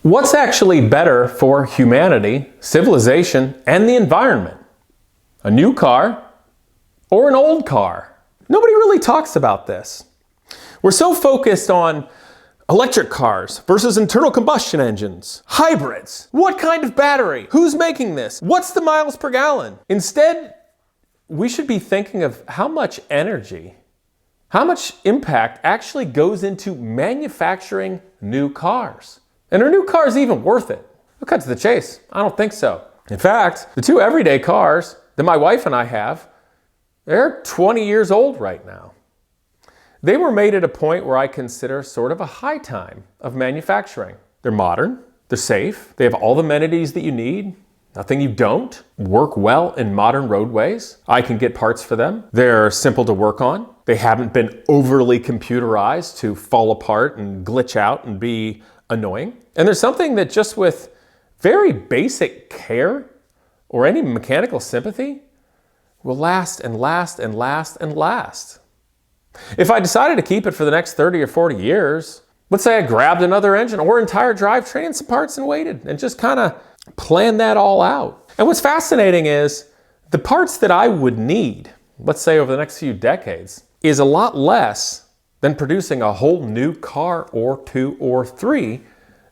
What's actually better for humanity, civilization, and the environment? A new car or an old car? Nobody really talks about this. We're so focused on electric cars versus internal combustion engines, hybrids, what kind of battery, who's making this, what's the miles per gallon? Instead, we should be thinking of how much energy, how much impact actually goes into manufacturing new cars. And are new cars even worth it? We'll cut to the chase. I don't think so. In fact, the two everyday cars that my wife and I have, they're 20 years old right now. They were made at a point where I consider sort of a high time of manufacturing. They're modern, they're safe, they have all the amenities that you need, nothing you don't, work well in modern roadways. I can get parts for them. They're simple to work on. They haven't been overly computerized to fall apart and glitch out and be annoying. And there's something that just with very basic care or any mechanical sympathy will last and last and last and last. If I decided to keep it for the next 30 or 40 years, let's say I grabbed another engine or entire drivetrain and some parts and waited and just kind of planned that all out. And what's fascinating is the parts that I would need, let's say over the next few decades, is a lot less than producing a whole new car or two or three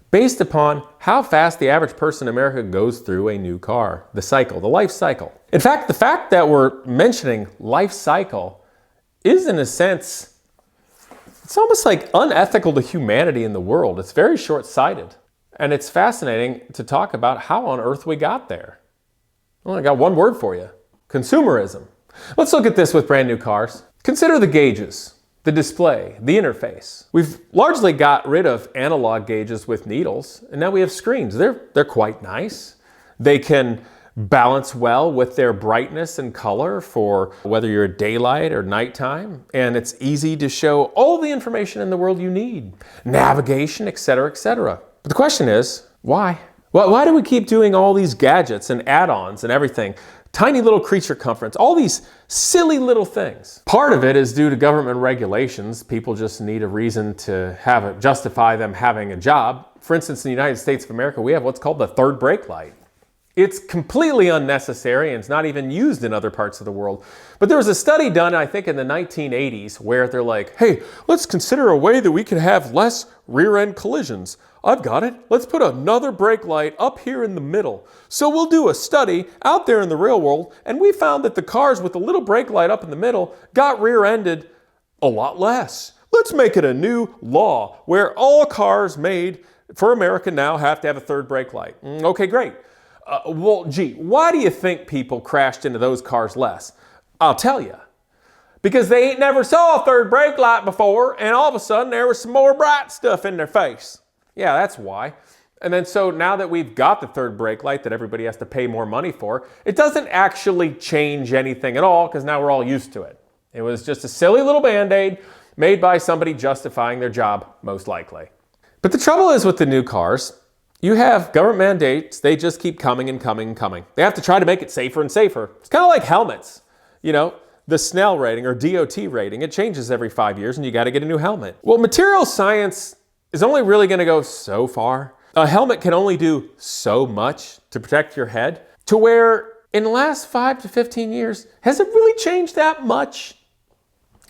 based upon how fast the average person in America goes through a new car, the cycle, the life cycle. In fact, the fact that we're mentioning life cycle is in a sense, it's almost like unethical to humanity in the world. It's very short-sighted. And it's fascinating to talk about how on earth we got there. Well, I got one word for you: consumerism. Let's look at this with brand new cars. Consider the gauges, the display, the interface. We've largely got rid of analog gauges with needles, and now we have screens. They're quite nice. They can balance well with their brightness and color for whether you're at daylight or nighttime, and it's easy to show all the information in the world you need, navigation, etc., etc. But the question is, why? Why do we keep doing all these gadgets and add-ons and everything? Tiny little creature comforts, all these silly little things. Part of it is due to government regulations. People just need a reason to justify them having a job. For instance, in the United States of America, we have what's called the third brake light. It's completely unnecessary and it's not even used in other parts of the world. But there was a study done, I think in the 1980s, where they're like, hey, let's consider a way that we can have less rear-end collisions. I've got it. Let's put another brake light up here in the middle. So we'll do a study out there in the real world, and we found that the cars with the little brake light up in the middle got rear-ended a lot less. Let's make it a new law where all cars made for America now have to have a third brake light. Okay, great. Well, gee, why do you think people crashed into those cars less? I'll tell you. Because they ain't never saw a third brake light before, and all of a sudden there was some more bright stuff in their face. Yeah, that's why. And then so now that we've got the third brake light that everybody has to pay more money for, it doesn't actually change anything at all because now we're all used to it. It was just a silly little Band-Aid made by somebody justifying their job, most likely. But the trouble is with the new cars, you have government mandates, they just keep coming and coming and coming. They have to try to make it safer and safer. It's kind of like helmets. You know, the Snell rating or DOT rating, it changes every 5 years and you got to get a new helmet. Well, material science is only really going to go so far. A helmet can only do so much to protect your head, to where in the last 5 to 15 years, has it really changed that much?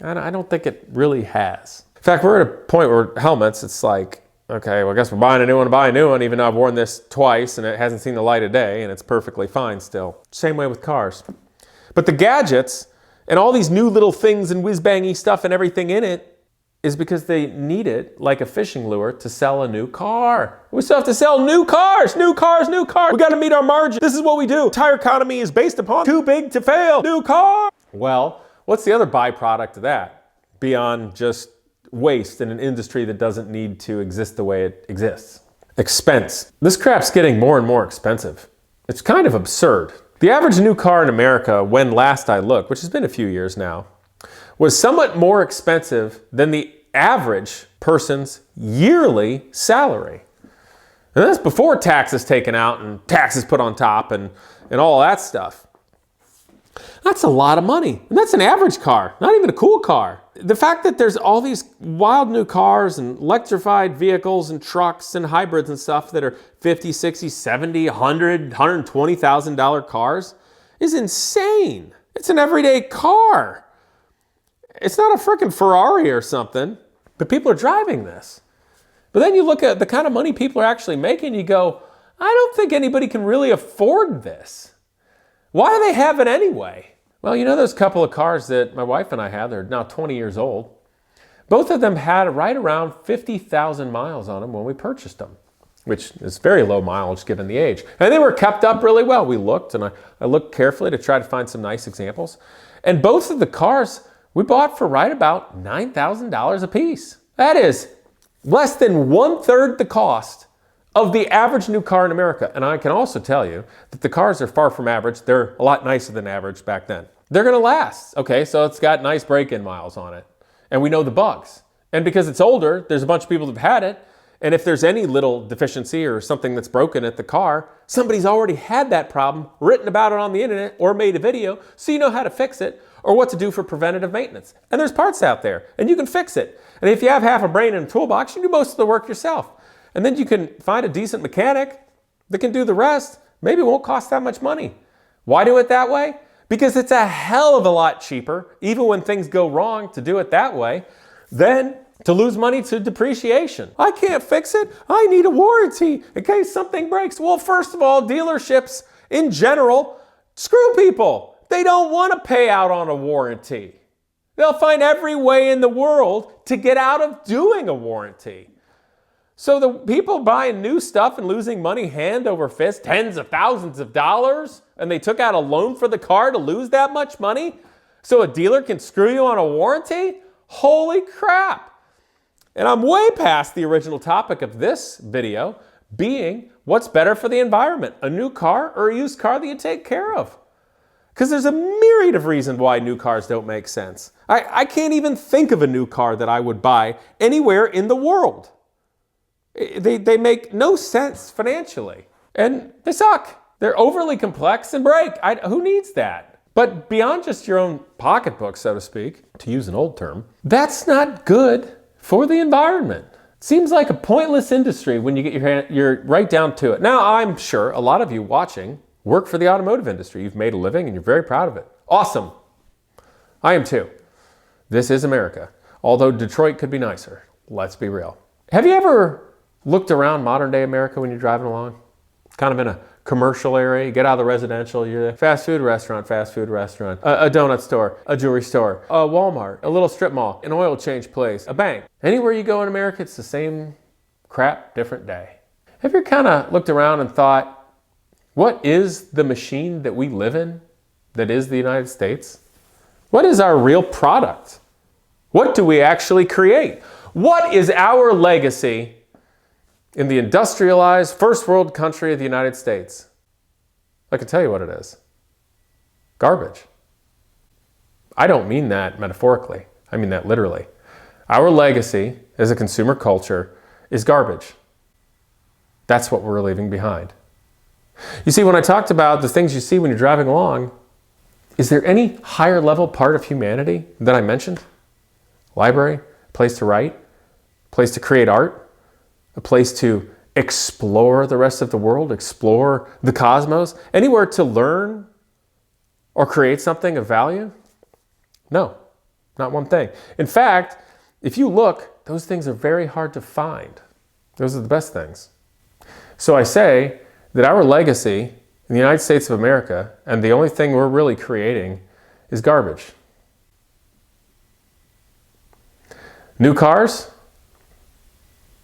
I don't think it really has. In fact, we're at a point where helmets, it's like, okay, well, I guess we're buying a new one, even though I've worn this twice and it hasn't seen the light of day and it's perfectly fine still. Same way with cars. But the gadgets and all these new little things and whiz-bangy stuff and everything in it is because they need it like a fishing lure to sell a new car. We still have to sell new cars, new cars, new cars. We got to meet our margin. This is what we do. The entire economy is based upon too big to fail, new car. Well, what's the other byproduct of that beyond just waste in an industry that doesn't need to exist the way it exists? Expense. This crap's getting more and more expensive. It's kind of absurd. The average new car in America, when last I looked, which has been a few years now, was somewhat more expensive than the average person's yearly salary. And that's before taxes taken out and taxes put on top and all that stuff. That's a lot of money. And that's an average car, not even a cool car. The fact that there's all these wild new cars and electrified vehicles and trucks and hybrids and stuff that are 50, 60, 70, 100, $120,000 cars is insane. It's an everyday car. It's not a freaking Ferrari or something, but people are driving this. But then you look at the kind of money people are actually making, you go, I don't think anybody can really afford this. Why do they have it anyway? Well, you know those couple of cars that my wife and I had, they're now 20 years old. Both of them had right around 50,000 miles on them when we purchased them, which is very low mileage given the age. And they were kept up really well. We looked, and I looked carefully to try to find some nice examples. And both of the cars we bought for right about $9,000 a piece. That is less than 1/3 the cost of the average new car in America. And I can also tell you that the cars are far from average. They're a lot nicer than average back then. They're gonna last. Okay, so it's got nice break-in miles on it. And we know the bugs. And because it's older, there's a bunch of people that have had it. And if there's any little deficiency or something that's broken at the car, somebody's already had that problem, written about it on the internet, or made a video, so you know how to fix it, or what to do for preventative maintenance. And there's parts out there, and you can fix it. And if you have half a brain in a toolbox, you can do most of the work yourself. And then you can find a decent mechanic that can do the rest. Maybe it won't cost that much money. Why do it that way? Because it's a hell of a lot cheaper, even when things go wrong, to do it that way, than to lose money to depreciation. I can't fix it. I need a warranty in case something breaks. Well, first of all, dealerships in general screw people. They don't want to pay out on a warranty. They'll find every way in the world to get out of doing a warranty. So the people buying new stuff and losing money hand over fist, tens of thousands of dollars, and they took out a loan for the car to lose that much money so a dealer can screw you on a warranty? Holy crap. And I'm way past the original topic of this video, being what's better for the environment, a new car or a used car that you take care of? Because there's a myriad of reasons why new cars don't make sense. I can't even think of a new car that I would buy anywhere in the world. They make no sense financially. And they suck. They're overly complex and break. Who needs that? But beyond just your own pocketbook, so to speak, to use an old term, that's not good for the environment. It seems like a pointless industry when you get you're right down to it. Now, I'm sure a lot of you watching work for the automotive industry. You've made a living and you're very proud of it. Awesome. I am too. This is America. Although Detroit could be nicer. Let's be real. Have you ever looked around modern day America when you're driving along? Kind of in a commercial area, you get out of the residential, you're a fast food restaurant, a donut store, a jewelry store, a Walmart, a little strip mall, an oil change place, a bank. Anywhere you go in America, it's the same crap, different day. Have you kind of looked around and thought, what is the machine that we live in that is the United States? What is our real product? What do we actually create? What is our legacy in the industrialized first world country of the United States? I can tell you what it is. Garbage. I don't mean that metaphorically. I mean that literally. Our legacy as a consumer culture is garbage. That's what we're leaving behind. You see, when I talked about the things you see when you're driving along, is there any higher level part of humanity that I mentioned? Library, place to write, place to create art, a place to explore the rest of the world, explore the cosmos, anywhere to learn or create something of value? No, not one thing. In fact, if you look, those things are very hard to find. Those are the best things. So I say that our legacy in the United States of America, and the only thing we're really creating, is garbage. New cars?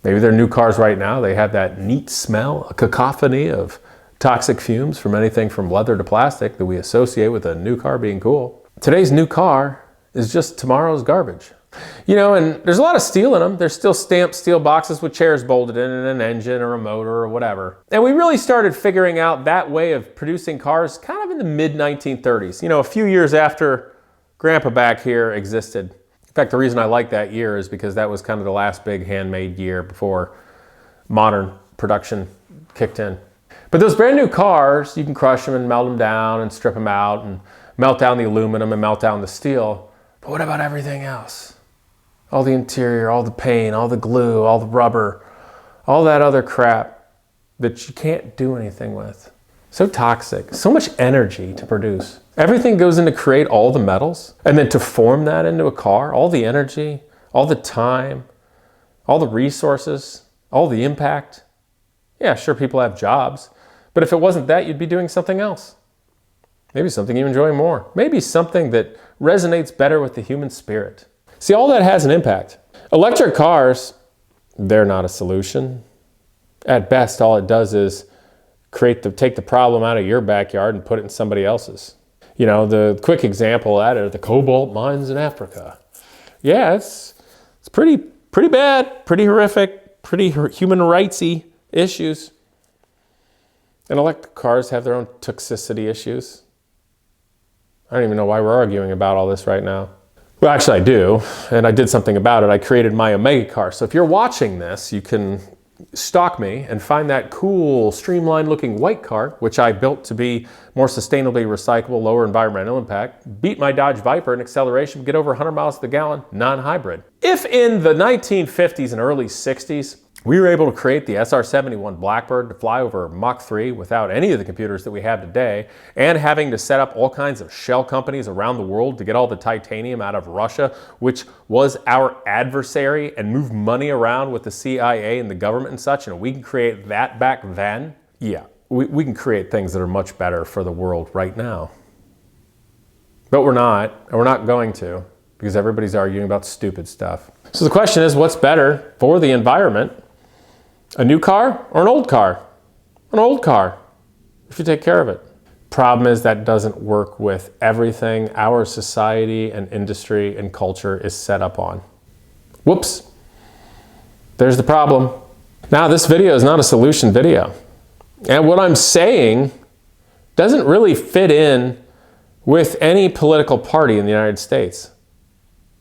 Maybe they're new cars right now. They have that neat smell, a cacophony of toxic fumes from anything from leather to plastic that we associate with a new car being cool. Today's new car is just tomorrow's garbage. You know, and there's a lot of steel in them. There's still stamped steel boxes with chairs bolted in and an engine or a motor or whatever. And we really started figuring out that way of producing cars kind of in the mid-1930s. You know, a few years after Grandpa back here existed. In fact, the reason I like that year is because that was kind of the last big handmade year before modern production kicked in. But those brand new cars, you can crush them and melt them down and strip them out and melt down the aluminum and melt down the steel. But what about everything else? all the interior, all the paint, all the glue, all the rubber, all that other crap that you can't do anything with. So toxic, so much energy to produce. Everything goes in to create all the metals, and then to form that into a car, all the energy, all the time, all the resources, all the impact. Yeah, sure, people have jobs, but if it wasn't that, you'd be doing something else. Maybe something you enjoy more. Maybe something that resonates better with the human spirit. See, all that has an impact. Electric cars, they're not a solution. At best, all it does is take the problem out of your backyard and put it in somebody else's. You know, the quick example of that are the cobalt mines in Africa. Yeah, it's pretty bad, pretty horrific, pretty human rightsy issues. And electric cars have their own toxicity issues. I don't even know why we're arguing about all this right now. Well, actually I do, and I did something about it. I created my Omega car. So if you're watching this, you can stalk me and find that cool, streamlined looking white car, which I built to be more sustainably recyclable, lower environmental impact, beat my Dodge Viper in acceleration, get over 100 miles to the gallon, non-hybrid. If in the 1950s and early 60s, we were able to create the SR-71 Blackbird to fly over Mach 3 without any of the computers that we have today, and having to set up all kinds of shell companies around the world to get all the titanium out of Russia, which was our adversary, and move money around with the CIA and the government and such, and we can create that back then, yeah, we can create things that are much better for the world right now. But we're not, and we're not going to, because everybody's arguing about stupid stuff. So the question is, what's better for the environment? A new car or an old car? An old car, if you take care of it. Problem is that doesn't work with everything our society and industry and culture is set up on. Whoops, there's the problem. Now this video is not a solution video. And what I'm saying doesn't really fit in with any political party in the United States.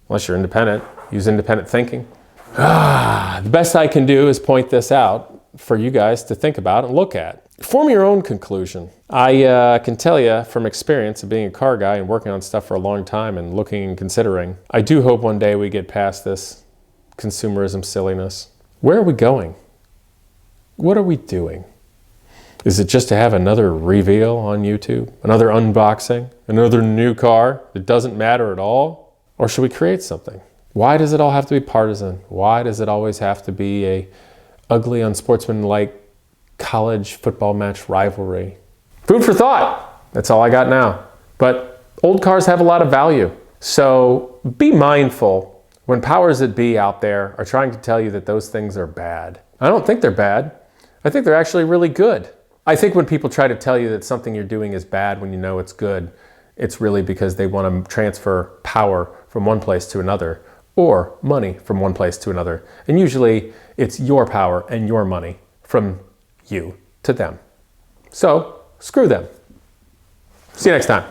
Unless you're independent, use independent thinking. The best I can do is point this out for you guys to think about and look at. Form your own conclusion. I can tell you from experience of being a car guy and working on stuff for a long time and looking and considering, I do hope one day we get past this consumerism silliness. Where are we going? What are we doing? Is it just to have another reveal on YouTube? Another unboxing? Another new car that doesn't matter at all? Or should we create something? Why does it all have to be partisan? Why does it always have to be a ugly, unsportsmanlike college football match rivalry? Food for thought. That's all I got now. But old cars have a lot of value. So be mindful when powers that be out there are trying to tell you that those things are bad. I don't think they're bad. I think they're actually really good. I think when people try to tell you that something you're doing is bad when you know it's good, it's really because they want to transfer power from one place to another, or money from one place to another. And usually it's your power and your money from you to them. So screw them. See you next time.